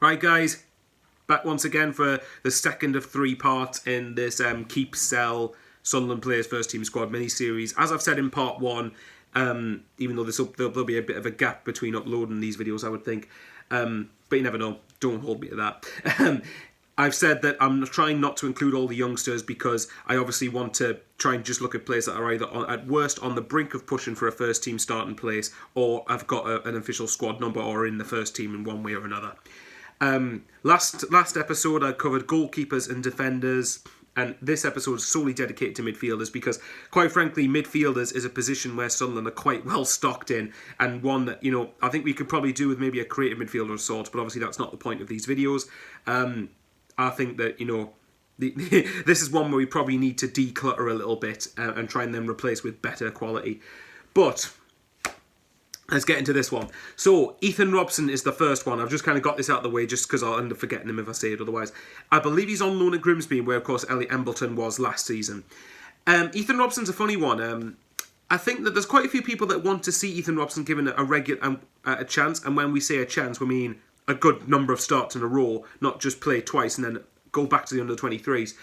Right, guys, back once again for the second of 3 parts in this Keep Sell Sunderland Players First Team Squad mini-series. As I've said in part 1, even though there'll be a bit of a gap between uploading these videos, I would think, but you never know, don't hold me to that. I've said that I'm trying not to include all the youngsters because I obviously want to try and just look at players that are either at worst on the brink of pushing for a first team starting place, or have got an official squad number or in the first team in one way or another. Last episode I covered goalkeepers and defenders, and this episode is solely dedicated to midfielders because, quite frankly, midfielders is a position where Sunderland are quite well stocked in, and one that, you know, I think we could probably do with maybe a creative midfielder of sorts, but obviously that's not the point of these videos. I think that, you know, this is one where we probably need to declutter a little bit and try and then replace with better quality. But let's get into this one. So, Ethan Robson is the first one. I've just kind of got this out of the way just because I'll end up forgetting him if I say it otherwise. I believe he's on loan at Grimsby, where, of course, Elliot Embleton was last season. Ethan Robson's a funny one. I think that there's quite a few people that want to see Ethan Robson given a regular a chance, and when we say a chance, we mean a good number of starts in a row, not just play twice and then go back to the under-23s.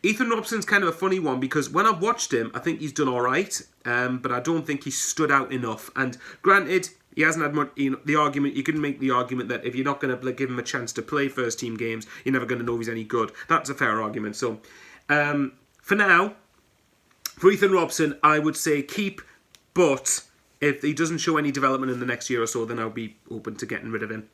Ethan Robson's kind of a funny one because when I've watched him, I think he's done all right, but I don't think he's stood out enough. And granted, he hasn't had much. You know, the argument you can make the argument that if you're not going to give him a chance to play first team games, you're never going to know if he's any good. That's a fair argument. So, for now, for Ethan Robson, I would say keep, but if he doesn't show any development in the next year or so, then I'll be open to getting rid of him.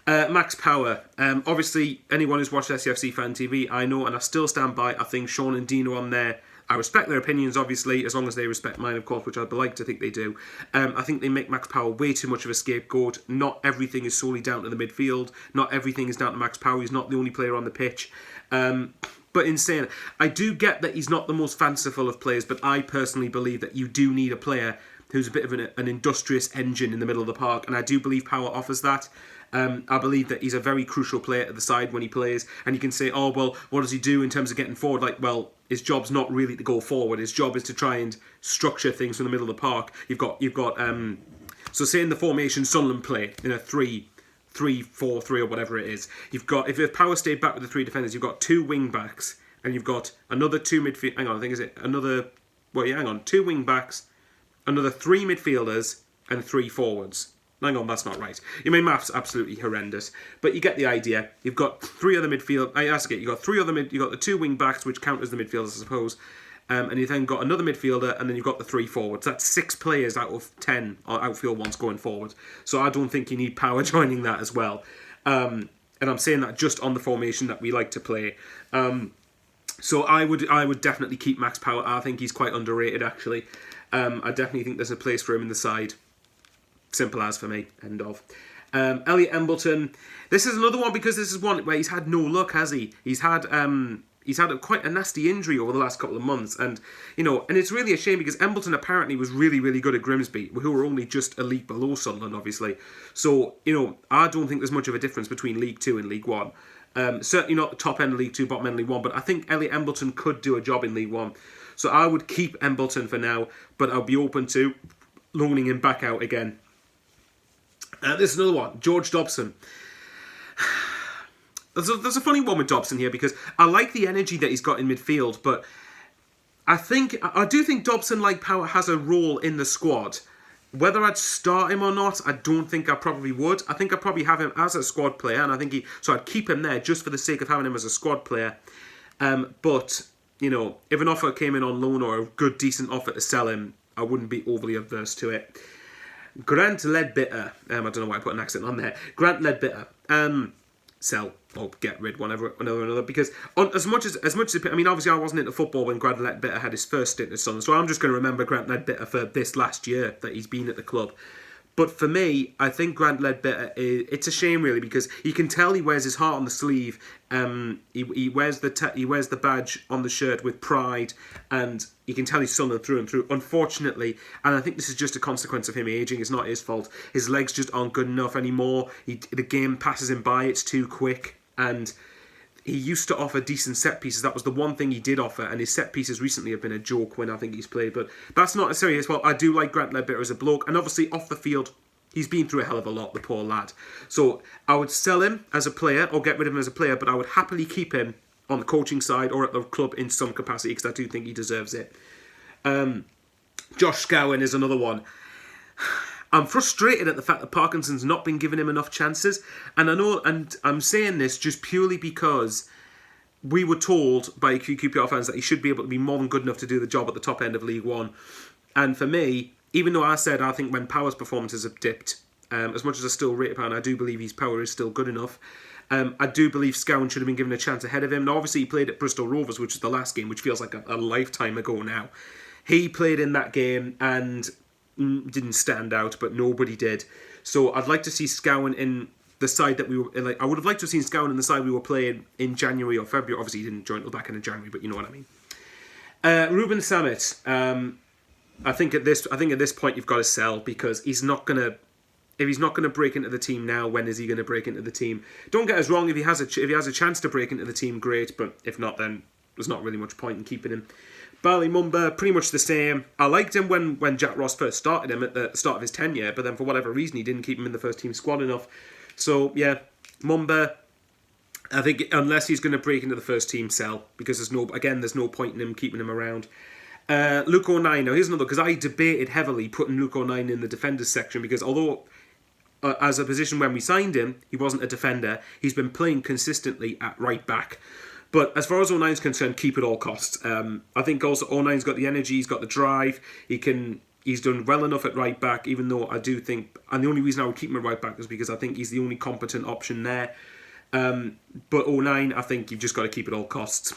Max Power. Obviously, anyone who's watched SCFC Fan TV, I know, and I still stand by, I think Sean and Dino on there, I respect their opinions, obviously, as long as they respect mine, of course, which I'd like to think they do. I think they make Max Power way too much of a scapegoat. Not everything is solely down to the midfield. Not everything is down to Max Power. He's not the only player on the pitch. But in saying, I do get that he's not the most fanciful of players, but I personally believe that you do need a player who's a bit of an industrious engine in the middle of the park, and I do believe Power offers that. I believe that he's a very crucial player at the side when he plays, and you can say, oh, well, what does he do in terms of getting forward? Like, well, his job's not really to go forward. His job is to try and structure things from the middle of the park. You've got so say in the formation Sunderland play, in a 3-4-3 or whatever it is, you've got, if Power stayed back with the 3 defenders, you've got 2 wing backs, and you've got another 2 midfield, hang on, 2 wing backs, another 3 midfielders, and 3 forwards. Hang on, that's not right. You mean maths absolutely horrendous, but you get the idea. You've got 3 other midfield. You've got 3 other you got the 2 wing backs, which count as the midfielders, I suppose, and you've then got another midfielder, and then you've got the 3 forwards. That's 6 players out of 10 outfield ones going forward. So I don't think you need Power joining that as well. And I'm saying that just on the formation that we like to play. So I would definitely keep Max Power. I think he's quite underrated, actually. I definitely think there's a place for him in the side. Simple as for me. End of. Elliot Embleton. This is another one because this is one where he's had no luck, has he? He's had quite a nasty injury over the last couple of months, and you know, and it's really a shame because Embleton apparently was really, really good at Grimsby, who were only just a league below Sunderland, obviously. So you know, I don't think there's much of a difference between League 2 and League 1. Certainly not the top end of League 2, bottom end of League 1, but I think Elliot Embleton could do a job in League 1. So I would keep Embleton for now, but I'll be open to loaning him back out again. This is another one, George Dobson. There's a funny one with Dobson here because I like the energy that he's got in midfield, but I do think Dobson, like Power, has a role in the squad. Whether I'd start him or not, I don't think I probably would. I think I'd probably have him as a squad player, and I think so I'd keep him there just for the sake of having him as a squad player. But you know, if an offer came in on loan or a good, decent offer to sell him, I wouldn't be overly averse to it. Grant Leadbitter. I don't know why I put an accent on there. Grant Leadbitter. Sell or get rid, whatever, another. Because as much as I mean, obviously I wasn't into football when Grant Leadbitter had his first stint at Sunderland, so I'm just going to remember Grant Leadbitter for this last year that he's been at the club. But for me, I think Grant Leadbitter, it's a shame really because you can tell he wears his heart on the sleeve. He wears the badge on the shirt with pride, and you can tell he's Sunderland through and through. Unfortunately, and I think this is just a consequence of him ageing. It's not his fault. His legs just aren't good enough anymore. The game passes him by. It's too quick, and he used to offer decent set pieces. That was the one thing he did offer, and his set pieces recently have been a joke when I think he's played. But that's not necessarily his fault. I do like Grant Leadbitter as a bloke, and obviously off the field, he's been through a hell of a lot, the poor lad. So I would sell him as a player or get rid of him as a player, but I would happily keep him on the coaching side or at the club in some capacity because I do think he deserves it. Josh Cowen is another one. I'm frustrated at the fact that Parkinson's not been giving him enough chances. And I know, and I'm saying this just purely because we were told by QPR fans that he should be able to be more than good enough to do the job at the top end of League One. And for me, even though I said I think when Power's performances have dipped, as much as I still rate him, and I do believe his power is still good enough, I do believe Scowen should have been given a chance ahead of him. Now, obviously, he played at Bristol Rovers, which is the last game, which feels like a lifetime ago now. He played in that game and didn't stand out, but nobody did. So I'd like to see Scowen in the side that we were like. I would have liked to have seen Scowen in the side we were playing in January or February. Obviously, he didn't join till back in January, but you know what I mean. Ruben Sammet. I think at this point you've got to sell because he's not gonna. If he's not going to break into the team now, when is he going to break into the team? Don't get us wrong. If he has a chance to break into the team, great. But if not, then there's not really much point in keeping him. Bali Mumba, pretty much the same. I liked him when Jack Ross first started him at the start of his tenure, but then for whatever reason he didn't keep him in the first team squad enough. So yeah, Mumba, I think unless he's going to break into the first team, sell, because there's no point in him keeping him around. Luke O'Nien, now here's another, because I debated heavily putting Luke O'Nien in the defenders section, because although as a position when we signed him, he wasn't a defender, he's been playing consistently at right back. But as far as O'Nien's concerned, keep at all costs. I think also O'Nien's got the energy, he's got the drive, he's done well enough at right back, even though I do think, and the only reason I would keep him at right back is because I think he's the only competent option there. But O'Nien, I think you've just got to keep at all costs.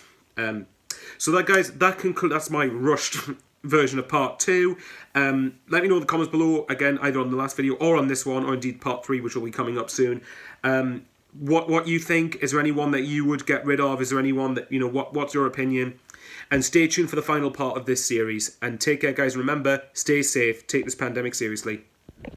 So that, guys, that's my rushed version of part 2. Let me know in the comments below, again, either on the last video or on this one, or indeed part 3, which will be coming up soon. What you think? Is there anyone that you would get rid of? Is there anyone that, what's your opinion? And stay tuned for the final part of this series. And take care, guys. Remember, stay safe. Take this pandemic seriously.